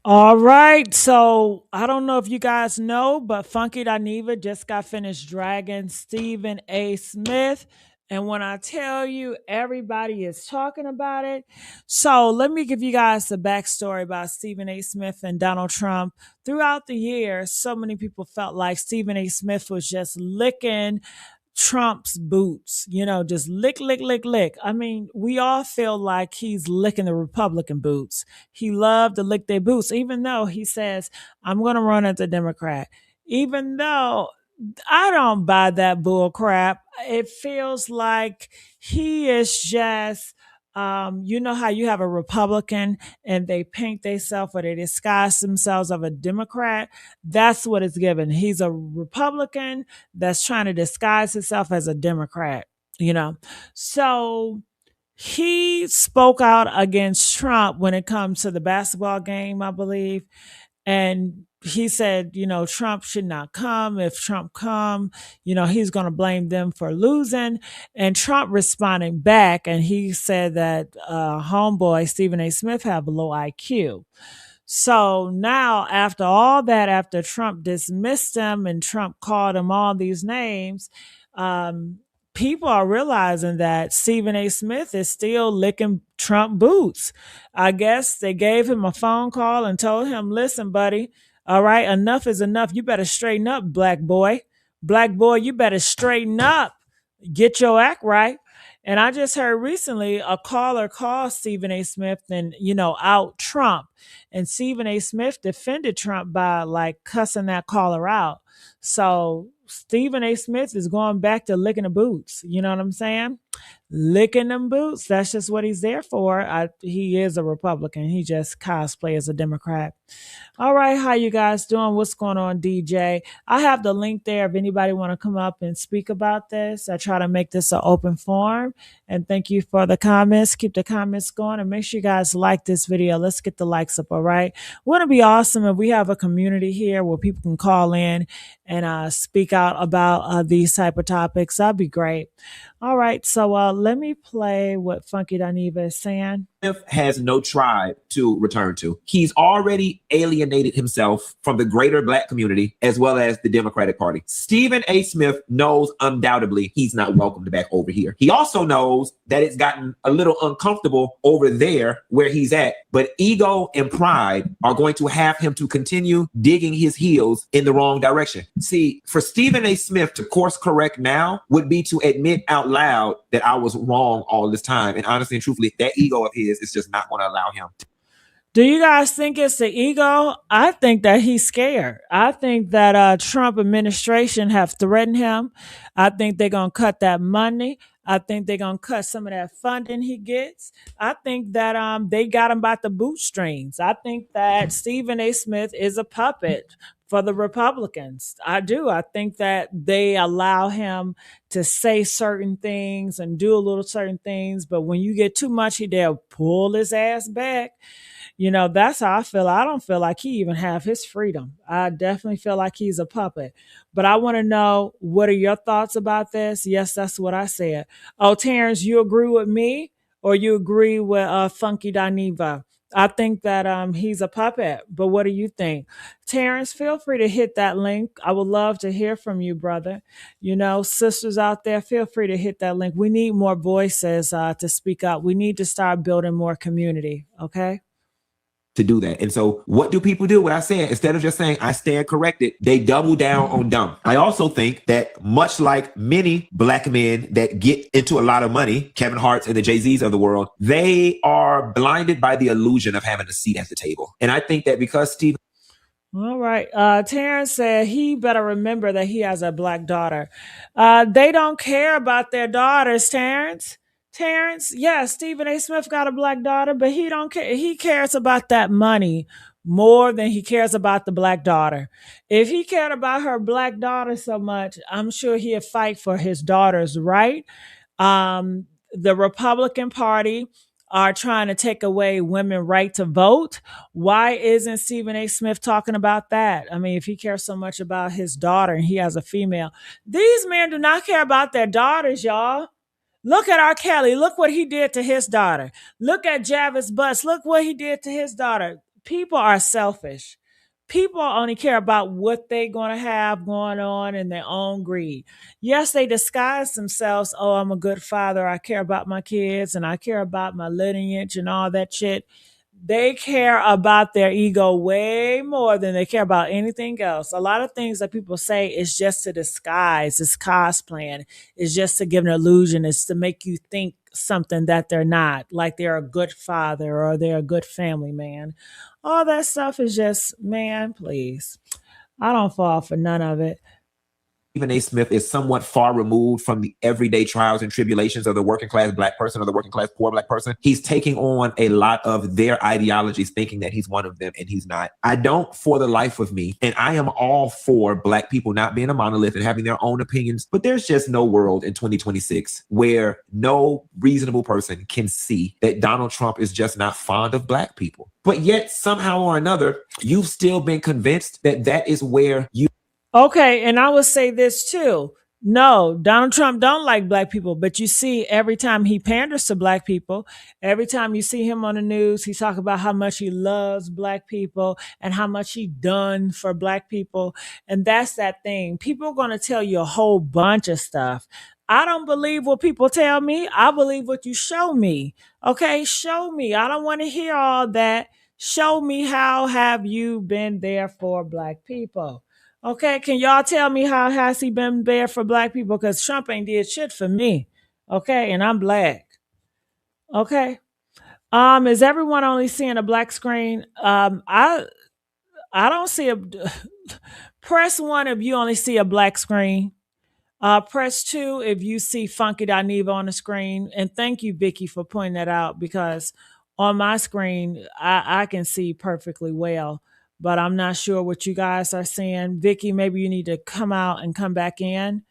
All right. So I don't know if you guys know, but Funky Dineva just got finished dragging Stephen A. Smith. And when I tell you, everybody is talking about it. So let me give you guys the backstory about Stephen A. Smith and Donald Trump. Throughout the years, so many people felt like Stephen A. Smith was just licking Trump's boots, just lick, lick, lick, lick. I mean, we all feel like he's licking the Republican boots. He loved to lick their boots, even though he says, I'm going to run as a Democrat. Even though I don't buy that bull crap. It feels like he is just, you know how you have a Republican and they paint themselves or they disguise themselves of a Democrat. That's what it's given. He's a Republican that's trying to disguise himself as a Democrat. You know, so he spoke out against Trump when it comes to the basketball game, I believe, and he said, Trump should not come. If Trump come, he's going to blame them for losing. And Trump responding back, and he said that homeboy Stephen A. Smith have a low IQ. So now, after all that, after Trump dismissed him and Trump called him all these names, um, people are realizing that Stephen A. Smith is still licking Trump boots. I guess they gave him a phone call and told him, listen, buddy, all right, enough is enough. You better straighten up, black boy. Black boy, you better straighten up. Get your act right. And I just heard recently a caller called Stephen A. Smith and, out Trump. And Stephen A. Smith defended Trump by like cussing that caller out. So Stephen A. Smith is going back to licking the boots. You know what I'm saying? Licking them boots. That's just what he's there for. He is a Republican. He just cosplay as a Democrat. All right, how you guys doing? What's going on, DJ? I have the link there if anybody want to come up and speak about this. I try to make this an open forum. And thank you for the comments. Keep the comments going and make sure you guys like this video. Let's get the likes up, all right? Wouldn't it be awesome if we have a community here where people can call in and speak out about these type of topics? That'd be great. All right, so let me play what Funky Dineva is saying. Smith has no tribe to return to. He's already alienated himself from the greater black community as well as the Democratic Party. Stephen A. Smith knows undoubtedly he's not welcomed back over here. He also knows that it's gotten a little uncomfortable over there where he's at, but ego and pride are going to have him to continue digging his heels in the wrong direction. See, for Stephen A. Smith to course correct now would be to admit out loud that I was wrong all this time. And honestly and truthfully, that ego of his is just not going to allow him. Do you guys think it's the ego? I think that he's scared. I think that Trump administration have threatened him. I think they're gonna cut that money. I think they're gonna cut some of that funding he gets. I think that they got him by the bootstrings. I think that Stephen A. Smith is a puppet for the Republicans. I do. I think that they allow him to say certain things and do a little certain things, but when you get too much, they'll pull his ass back. That's how I feel. I don't feel like he even have his freedom. I definitely feel like he's a puppet. But I want to know, what are your thoughts about this? Yes, that's what I said. Oh, Terrence, you agree with me or you agree with Funky Dineva? I think that he's a puppet, but what do you think? Terrence, feel free to hit that link. I would love to hear from you, brother. Sisters out there, feel free to hit that link. We need more voices to speak up. We need to start building more community, okay? To do that. And so what do people do? What I said, instead of just saying I stand corrected, they double down on dumb. I also think that much like many black men that get into a lot of money, Kevin Hart's and the Jay-Z's of the world, they are blinded by the illusion of having a seat at the table. And I think that because Steve All right. Terrence said he better remember that he has a black daughter. They don't care about their daughters, Terrence. Terrence, yeah, Stephen A. Smith got a black daughter, but he don't care. He cares about that money more than he cares about the black daughter. If he cared about her black daughter so much, I'm sure he'd fight for his daughter's right. The Republican Party are trying to take away women's right to vote. Why isn't Stephen A. Smith talking about that? I mean, if he cares so much about his daughter and he has a female, these men do not care about their daughters, y'all. Look at R. Kelly. Look what he did to his daughter. Look at Javis Butts. Look what he did to his daughter. people are selfish. People only care about what they're going to have going on in their own greed. Yes, they disguise themselves. Oh, I'm a good father. I care about my kids and I care about my lineage and all that shit. They care about their ego way more than they care about anything else. A lot of things that people say is just to disguise, it's cosplaying, it's just to give an illusion, it's to make you think something that they're not, like they're a good father or they're a good family man. All that stuff is just, man, please. I don't fall for none of it. Stephen A. Smith is somewhat far removed from the everyday trials and tribulations of the working class black person or the working class poor black person. He's taking on a lot of their ideologies, thinking that he's one of them, and he's not. I don't for the life of me, and I am all for black people not being a monolith and having their own opinions, but there's just no world in 2026 where no reasonable person can see that Donald Trump is just not fond of black people. But yet, somehow or another, you've still been convinced that that is where you... Okay, and I would say this too. No, Donald Trump don't like black people, but you see every time he panders to black people, every time you see him on the news, he talk about how much he loves black people and how much he done for black people. And that's that thing. People are going to tell you a whole bunch of stuff. I don't believe what people tell me. I believe what you show me. Okay, show me. I don't want to hear all that. Show me how have you been there for black people. Okay, can y'all tell me how has he been there for black people? Because Trump ain't did shit for me. Okay, and I'm black. Okay. Is everyone only seeing a black screen? I don't see a press one if you only see a black screen. Press 2 if you see Funky Dineva on the screen. And thank you, Vicky, for pointing that out because on my screen, I can see perfectly well, but I'm not sure what you guys are seeing. Vicky, maybe you need to come out and come back in.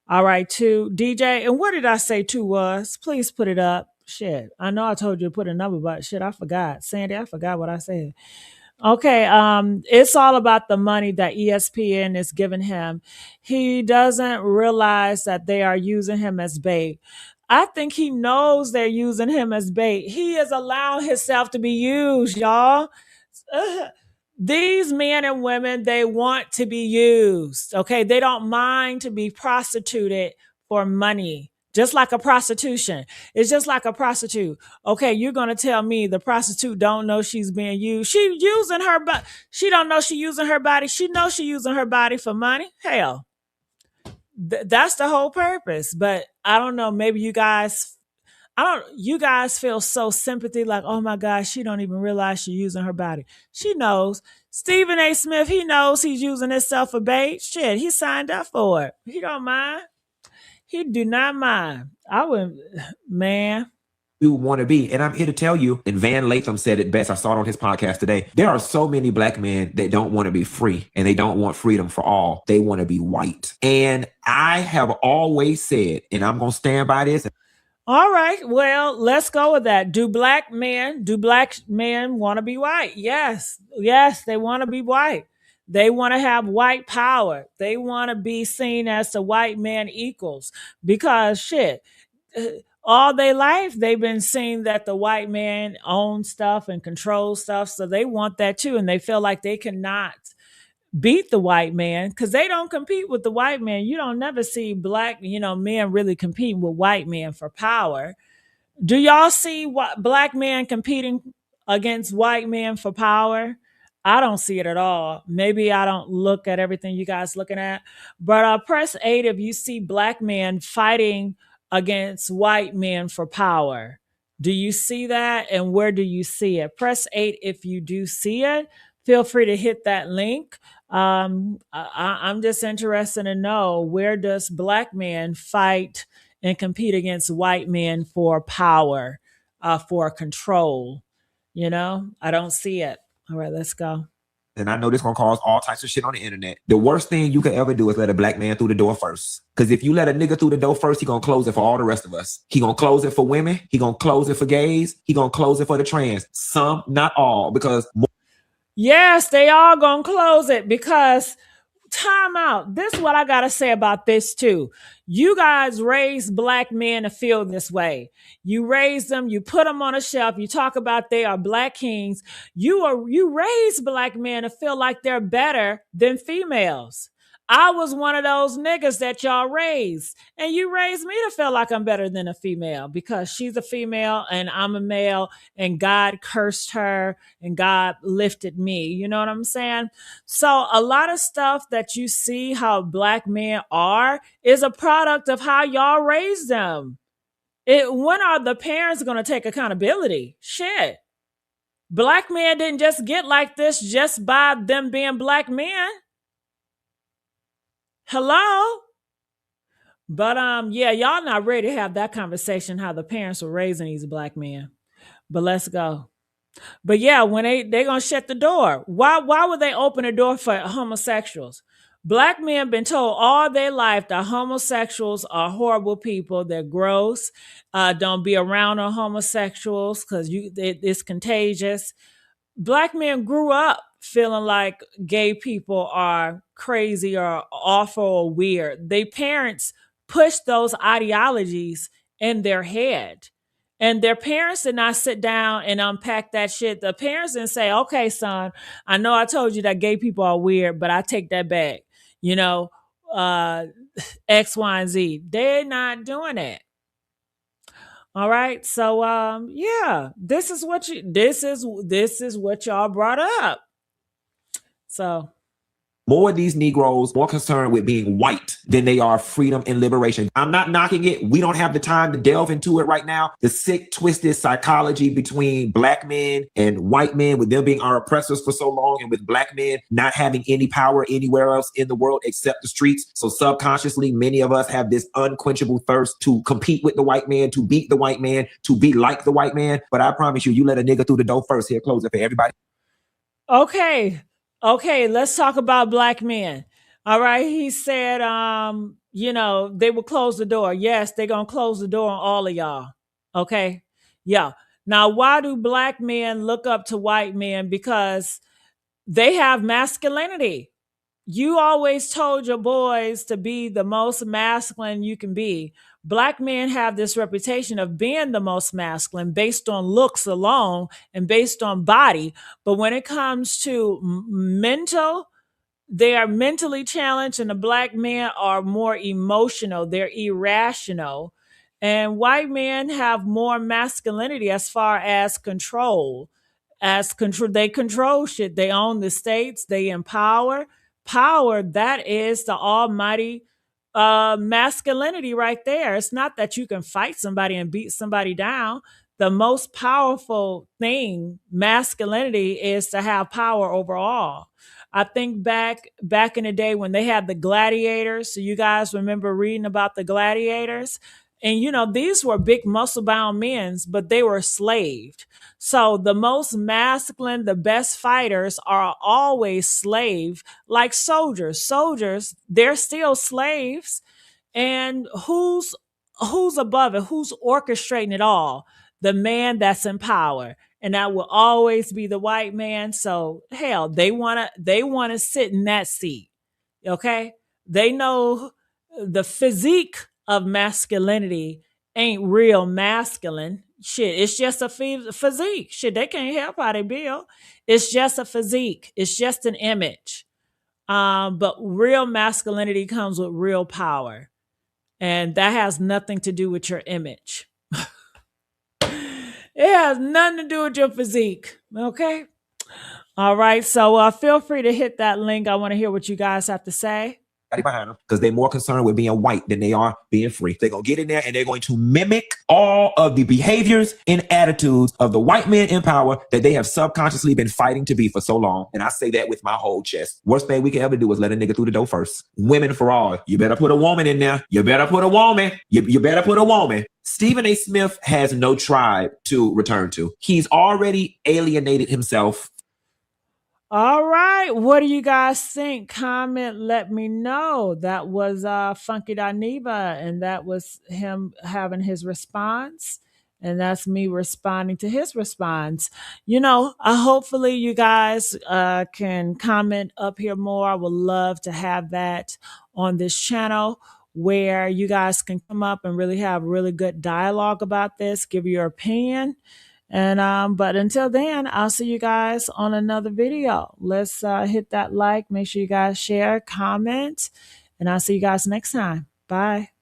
All right, 2. DJ, and what did I say 2 was? Please put it up. Shit, I know I told you to put a number, but shit, I forgot. Sandy, I forgot what I said. Okay, it's all about the money that ESPN is giving him. He doesn't realize that they are using him as bait. I think he knows they're using him as bait. He is allowing himself to be used, y'all. These men and women, they want to be used. Okay, they don't mind to be prostituted for money. Just like a prostitution. It's just like a prostitute. Okay, you're going to tell me the prostitute don't know she's being used. She using her body. She don't know she using her body. She knows she using her body for money. Hell, that's the whole purpose. But I don't know, maybe you guys feel so sympathy like, oh my gosh, she don't even realize she's using her body. She knows. Stephen A. Smith, he knows he's using himself for bait. Shit, he signed up for it. He don't mind. He do not mind. I wouldn't, man. You want to be. And I'm here to tell you, and Van Latham said it best. I saw it on his podcast today. There are so many black men that don't want to be free and they don't want freedom for all. They want to be white. And I have always said, and I'm going to stand by this. All right. Well, let's go with that. Do black men want to be white? Yes. Yes, they want to be white. They want to have white power. They want to be seen as the white man equals because shit, all their life they've been seeing that the white man owns stuff and controls stuff. So they want that too. And they feel like they cannot beat the white man because they don't compete with the white man. You don't never see black, men really competing with white men for power. Do y'all see what black men competing against white men for power? I don't see it at all. Maybe I don't look at everything you guys looking at, but press 8 if you see black men fighting against white men for power. Do you see that? And where do you see it? Press 8 if you do see it. Feel free to hit that link. I'm just interested to know, where does black men fight and compete against white men for power, for control? I don't see it. All right, let's go. And I know this gonna cause all types of shit on the internet. The worst thing you could ever do is let a black man through the door first. Because if you let a nigga through the door first, he gonna close it for all the rest of us. He gonna close it for women. He gonna close it for gays. He gonna close it for the trans. Some, not all, because... Yes, they all gonna close it because time out. This is what I gotta say about this too. You guys raise black men to feel this way. You raise them, you put them on a shelf, you talk about they are black kings. You raise black men to feel like they're better than females. I was one of those niggas that y'all raised. And you raised me to feel like I'm better than a female because she's a female and I'm a male and God cursed her and God lifted me. You know what I'm saying? So a lot of stuff that you see how black men are is a product of how y'all raised them. When are the parents going to take accountability? Shit. Black men didn't just get like this just by them being black men. Hello? But yeah, y'all not ready to have that conversation how the parents were raising these black men. But let's go. But yeah, when they gonna shut the door. Why would they open the door for homosexuals? Black men been told all their life that homosexuals are horrible people. They're gross. Don't be around homosexuals because it's contagious. Black men grew up feeling like gay people are crazy or awful or weird. Their parents pushed those ideologies in their head. And their parents did not sit down and unpack that shit. The parents didn't say, okay, son, I know I told you that gay people are weird, but I take that back. You know, X, Y, and Z. They're not doing that. All right. So yeah, this is what y'all brought up. So more of these Negroes more concerned with being white than they are freedom and liberation. I'm not knocking it. We don't have the time to delve into it right now. The sick, twisted psychology between black men and white men, with them being our oppressors for so long, and with black men not having any power anywhere else in the world except the streets. So subconsciously, many of us have this unquenchable thirst to compete with the white man, to beat the white man, to be like the white man. But I promise you, you let a nigga through the door first. Here, close it for everybody. Okay, let's talk about black men. All right, he said, they will close the door. Yes, they're gonna close the door on all of y'all. Okay, yeah. Now, why do black men look up to white men? Because they have masculinity. You always told your boys to be the most masculine you can be. Black men have this reputation of being the most masculine based on looks alone and based on body. But when it comes to mental, they are mentally challenged, and the black men are more emotional. They're irrational. And white men have more masculinity as far as control. They control shit. They own the states. They empower. Power, that is the almighty masculinity right there. It's not that you can fight somebody and beat somebody down. The most powerful thing, masculinity, is to have power over all. I think back in the day when they had the gladiators. So you guys remember reading about the gladiators? And these were big muscle bound men, but they were slaved. So the most masculine, the best fighters are always slave, like soldiers. Soldiers, they're still slaves. And who's above it? Who's orchestrating it all? The man that's in power. And that will always be the white man. So hell, they wanna sit in that seat. Okay? They know the physique of masculinity ain't real masculine. Shit, it's just a physique. Shit, they can't help how they build. It's just a physique. It's just an image. But real masculinity comes with real power. And that has nothing to do with your image. It has nothing to do with your physique. Okay? All right. So feel free to hit that link. I want to hear what you guys have to say. Behind them because they're more concerned with being white than they are being free. They're going to get in there and they're going to mimic all of the behaviors and attitudes of the white men in power that they have subconsciously been fighting to be for so long. And I say that with my whole chest. Worst thing we can ever do is let a nigga through the door first. Women for all. You better put a woman in there. You better put a woman. You better put a woman. Stephen A. Smith has no tribe to return to. He's already alienated himself. All right. What do you guys think? Comment, let me know. That was Funky Dineva, and that was him having his response. And that's me responding to his response. Hopefully you guys can comment up here more. I would love to have that on this channel where you guys can come up and really have really good dialogue about this, give your opinion. And but until then, I'll see you guys on another video. Let's hit that like, make sure you guys share, comment, and I'll see you guys next time. Bye.